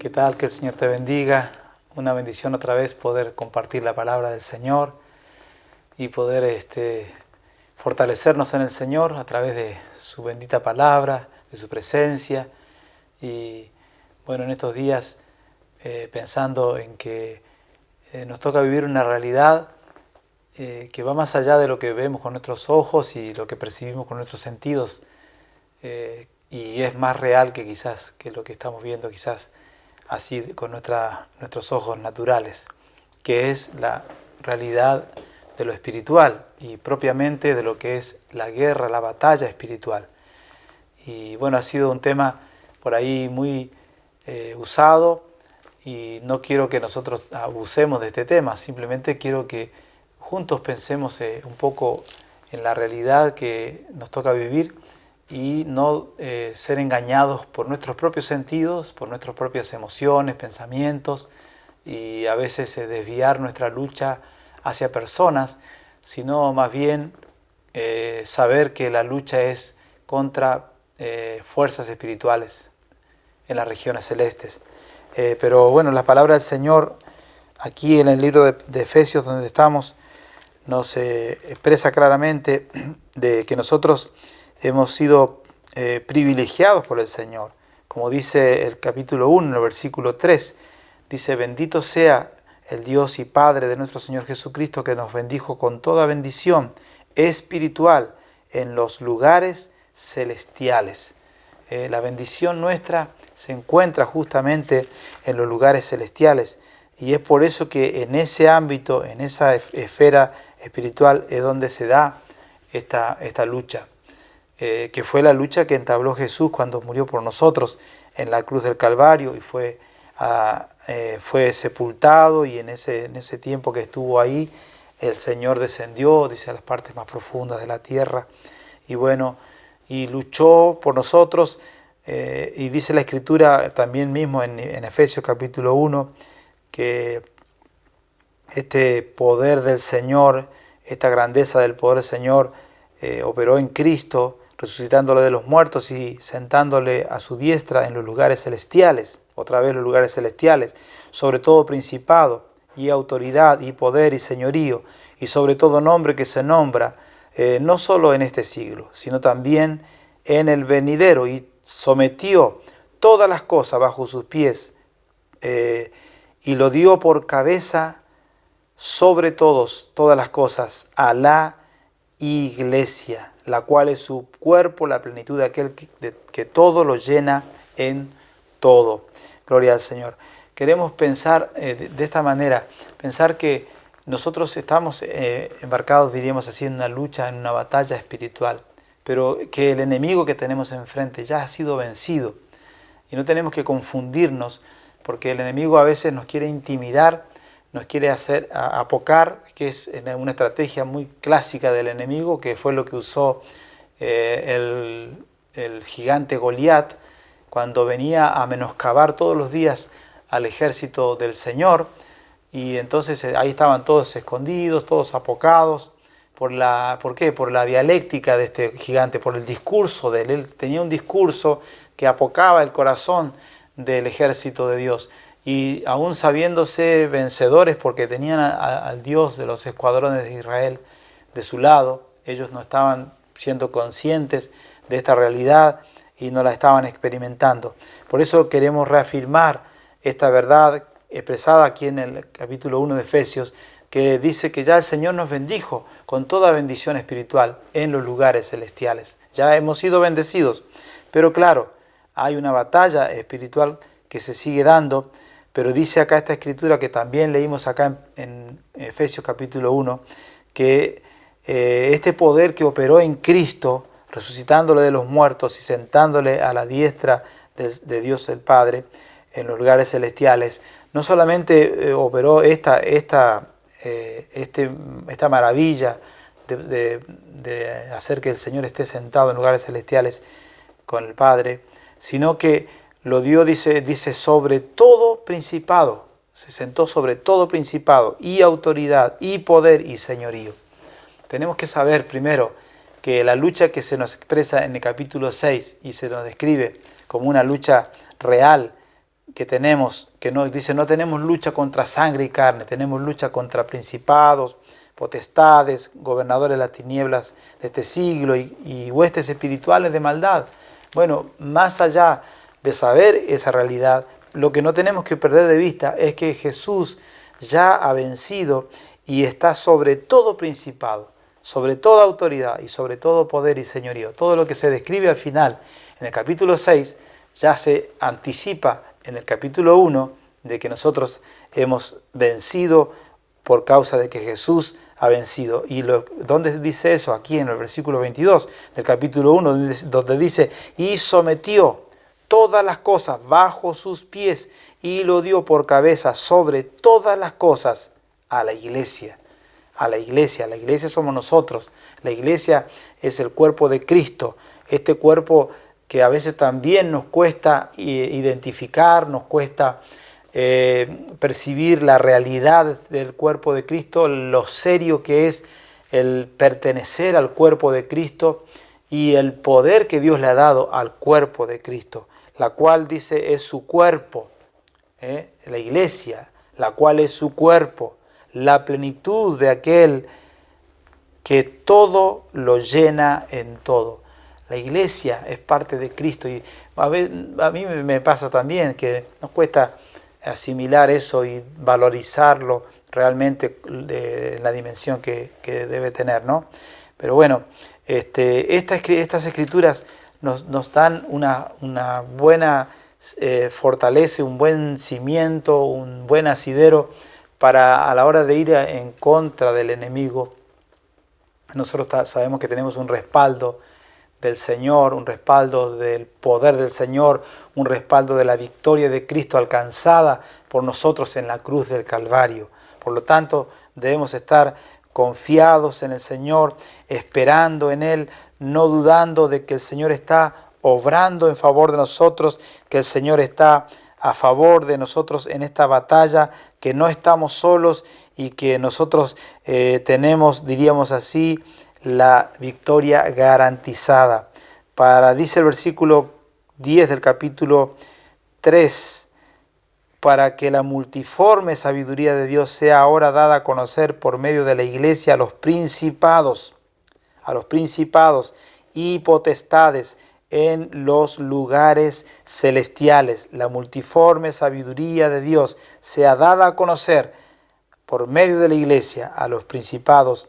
¿Qué tal? Que el Señor te bendiga. Una bendición otra vez poder compartir la palabra del Señor y poder fortalecernos en el Señor a través de su bendita palabra, de su presencia. Y bueno, en estos días pensando en que nos toca vivir una realidad que va más allá de lo que vemos con nuestros ojos y lo que percibimos con nuestros sentidos, y es más real que quizás que lo que estamos viendo quizás así con nuestros ojos naturales, que es la realidad de lo espiritual y propiamente de lo que es la guerra, la batalla espiritual. Y bueno, ha sido un tema por ahí muy usado, y no quiero que nosotros abusemos de este tema, simplemente quiero que juntos pensemos un poco en la realidad que nos toca vivir y no ser engañados por nuestros propios sentidos, por nuestras propias emociones, pensamientos, y a veces desviar nuestra lucha hacia personas, sino más bien saber que la lucha es contra fuerzas espirituales en las regiones celestes. Pero bueno, la palabra del Señor aquí en el libro de Efesios donde estamos nos expresa claramente de que nosotros hemos sido privilegiados por el Señor. Como dice el capítulo 1, en el versículo 3, dice: bendito sea el Dios y Padre de nuestro Señor Jesucristo, que nos bendijo con toda bendición espiritual en los lugares celestiales. La bendición nuestra se encuentra justamente en los lugares celestiales, y es por eso que en ese ámbito, en esa esfera espiritual, es donde se da esta lucha. Que fue la lucha que entabló Jesús cuando murió por nosotros en la cruz del Calvario y fue sepultado, y en ese tiempo que estuvo ahí, el Señor descendió, dice, a las partes más profundas de la tierra, y bueno, y luchó por nosotros, y dice la Escritura también mismo en Efesios capítulo 1, que este poder del Señor, esta grandeza del poder del Señor operó en Cristo, resucitándole de los muertos y sentándole a su diestra en los lugares celestiales, otra vez los lugares celestiales, sobre todo principado y autoridad y poder y señorío, y sobre todo nombre que se nombra, no solo en este siglo, sino también en el venidero, y sometió todas las cosas bajo sus pies, y lo dio por cabeza sobre todas las cosas a la Iglesia, la cual es su cuerpo, la plenitud de aquel que todo lo llena en todo. Gloria al Señor. Queremos pensar de esta manera, pensar que nosotros estamos embarcados, diríamos así, en una lucha, en una batalla espiritual, pero que el enemigo que tenemos enfrente ya ha sido vencido, y no tenemos que confundirnos, porque el enemigo a veces nos quiere intimidar, nos quiere hacer apocar, que es una estrategia muy clásica del enemigo, que fue lo que usó el gigante Goliat cuando venía a menoscabar todos los días al ejército del Señor, y entonces ahí estaban todos escondidos, todos apocados. ¿Por qué? Por la dialéctica de este gigante, por el discurso de él. Él tenía un discurso que apocaba el corazón del ejército de Dios. Y aún sabiéndose vencedores porque tenían al Dios de los escuadrones de Israel de su lado, ellos no estaban siendo conscientes de esta realidad y no la estaban experimentando. Por eso queremos reafirmar esta verdad expresada aquí en el capítulo 1 de Efesios, que dice que ya el Señor nos bendijo con toda bendición espiritual en los lugares celestiales. Ya hemos sido bendecidos, pero claro, hay una batalla espiritual que se sigue dando. Pero dice acá esta escritura que también leímos acá en Efesios capítulo 1, que este poder que operó en Cristo, resucitándole de los muertos y sentándole a la diestra de Dios el Padre en los lugares celestiales, no solamente operó esta maravilla de hacer que el Señor esté sentado en lugares celestiales con el Padre, sino que lo dio, dice sobre todo principado, se sentó sobre todo principado y autoridad y poder y señorío. Tenemos que saber primero que la lucha que se nos expresa en el capítulo 6 y se nos describe como una lucha real, que tenemos, que nos dice, no tenemos lucha contra sangre y carne, tenemos lucha contra principados, potestades, gobernadores de las tinieblas de este siglo y huestes espirituales de maldad. Bueno, más allá de saber esa realidad, lo que no tenemos que perder de vista es que Jesús ya ha vencido y está sobre todo principado, sobre toda autoridad y sobre todo poder y señorío. Todo lo que se describe al final, en el capítulo 6, ya se anticipa en el capítulo 1 de que nosotros hemos vencido por causa de que Jesús ha vencido. ¿Y dónde dice eso? Aquí en el versículo 22 del capítulo 1, donde dice, y sometió todas las cosas bajo sus pies y lo dio por cabeza sobre todas las cosas a la iglesia. A la iglesia somos nosotros. La iglesia es el cuerpo de Cristo. Este cuerpo que a veces también nos cuesta identificar, nos cuesta percibir la realidad del cuerpo de Cristo, lo serio que es el pertenecer al cuerpo de Cristo y el poder que Dios le ha dado al cuerpo de Cristo, la cual dice es su cuerpo, la iglesia, la cual es su cuerpo, la plenitud de aquel que todo lo llena en todo. La iglesia es parte de Cristo y a mí me pasa también que nos cuesta asimilar eso y valorizarlo realmente en la dimensión que debe tener, ¿no? Pero bueno, estas escrituras nos dan una buena fortaleza, un buen cimiento, un buen asidero para a la hora de ir en contra del enemigo. Nosotros sabemos que tenemos un respaldo del Señor, un respaldo del poder del Señor, un respaldo de la victoria de Cristo alcanzada por nosotros en la cruz del Calvario. Por lo tanto, debemos estar confiados en el Señor, esperando en Él, no dudando de que el Señor está obrando en favor de nosotros, que el Señor está a favor de nosotros en esta batalla, que no estamos solos y que nosotros tenemos, diríamos así, la victoria garantizada. Dice el versículo 10 del capítulo 3, para que la multiforme sabiduría de Dios sea ahora dada a conocer por medio de la iglesia a los principados y potestades en los lugares celestiales. La multiforme sabiduría de Dios sea dada a conocer por medio de la iglesia a los principados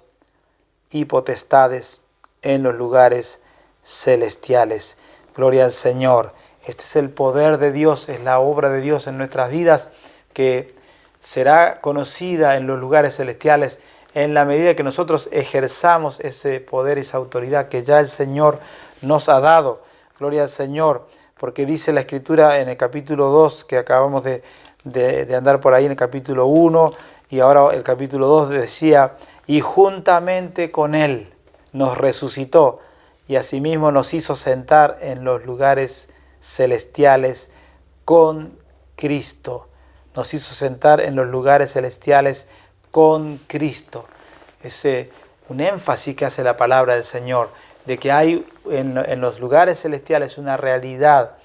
y potestades en los lugares celestiales. Gloria al Señor. Este es el poder de Dios, es la obra de Dios en nuestras vidas que será conocida en los lugares celestiales en la medida que nosotros ejerzamos ese poder y esa autoridad que ya el Señor nos ha dado. Gloria al Señor, porque dice la Escritura en el capítulo 2, que acabamos de andar por ahí en el capítulo 1, y ahora el capítulo 2 decía, y juntamente con Él nos resucitó, y asimismo nos hizo sentar en los lugares celestiales con Cristo. Nos hizo sentar en los lugares celestiales con Cristo. Es un énfasis que hace la palabra del Señor, de que hay en los lugares celestiales una realidad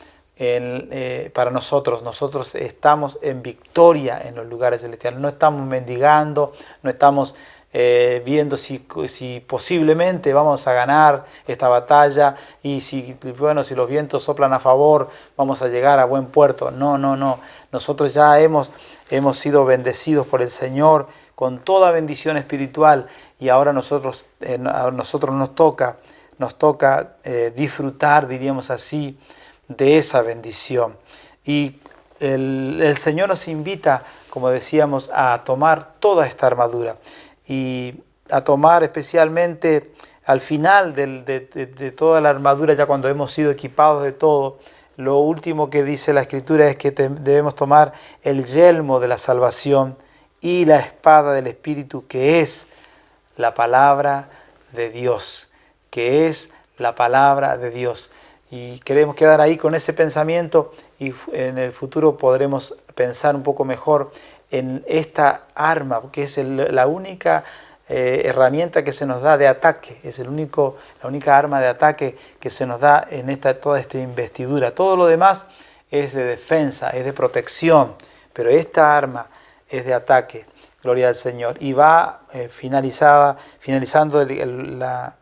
para nosotros. Nosotros estamos en victoria en los lugares celestiales. No estamos mendigando, no estamos viendo si posiblemente vamos a ganar esta batalla y si los vientos soplan a favor vamos a llegar a buen puerto. No. Nosotros ya hemos sido bendecidos por el Señor con toda bendición espiritual y ahora a nosotros nos toca disfrutar, diríamos así, de esa bendición. Y el Señor nos invita, como decíamos, a tomar toda esta armadura y a tomar especialmente al final de toda la armadura, ya cuando hemos sido equipados de todo, lo último que dice la Escritura es que debemos tomar el yelmo de la salvación y la espada del Espíritu, que es la palabra de Dios, que es la palabra de Dios. Y queremos quedar ahí con ese pensamiento y en el futuro podremos pensar un poco mejor en esta arma, porque es la única herramienta que se nos da de ataque, es la única arma de ataque que se nos da en toda esta investidura. Todo lo demás es de defensa, es de protección, pero esta arma es de ataque. Gloria al Señor. Y va finalizando la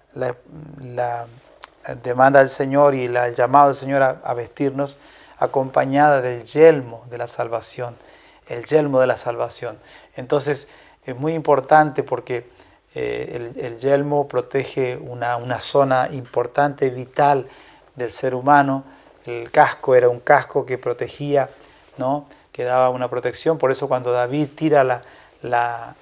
demanda del Señor y el llamado del Señor a vestirnos, acompañada del yelmo de la salvación. El yelmo de la salvación. Entonces es muy importante porque el yelmo protege una zona importante, vital del ser humano. El casco era un casco que protegía, ¿no? Que daba una protección. Por eso cuando David tira la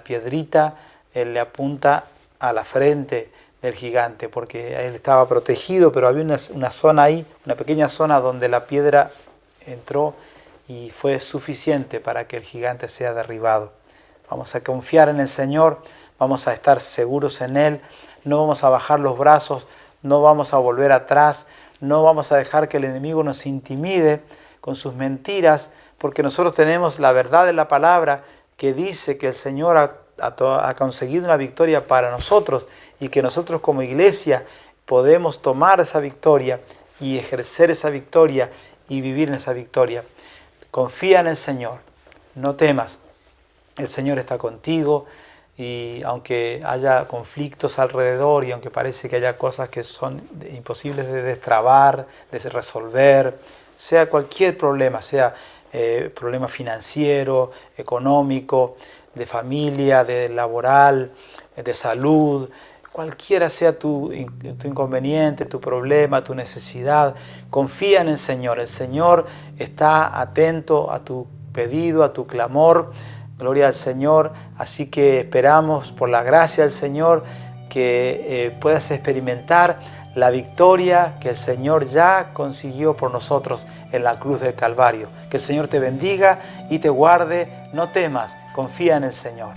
piedrita, él le apunta a la frente del gigante, porque él estaba protegido, pero había una zona ahí, una pequeña zona donde la piedra entró y fue suficiente para que el gigante sea derribado. Vamos a confiar en el Señor, vamos a estar seguros en Él, no vamos a bajar los brazos, no vamos a volver atrás, no vamos a dejar que el enemigo nos intimide con sus mentiras, porque nosotros tenemos la verdad de la palabra que dice que el Señor ha conseguido una victoria para nosotros y que nosotros como iglesia podemos tomar esa victoria y ejercer esa victoria y vivir en esa victoria. Confía en el Señor, no temas, el Señor está contigo y aunque haya conflictos alrededor y aunque parece que haya cosas que son imposibles de destrabar, de resolver, sea cualquier problema, sea problema financiero, económico, de familia, de laboral, de salud, cualquiera sea tu inconveniente, tu problema, tu necesidad, confía en el Señor. El Señor está atento a tu pedido, a tu clamor. Gloria al Señor. Así que esperamos por la gracia del Señor que puedas experimentar la victoria que el Señor ya consiguió por nosotros en la cruz del Calvario. Que el Señor te bendiga y te guarde. No temas, confía en el Señor.